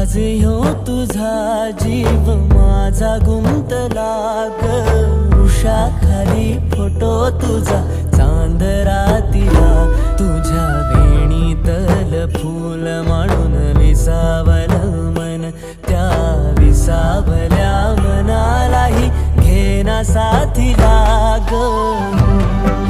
आज ह्यो तुझा जीव माझा गुंतला ग उषा खाली फोटो तुझा चांद रातीला तुझ्या वेणीतल फूल म्हणून विसावल मन त्या विसावल्या मनालाही घेना साथीला ग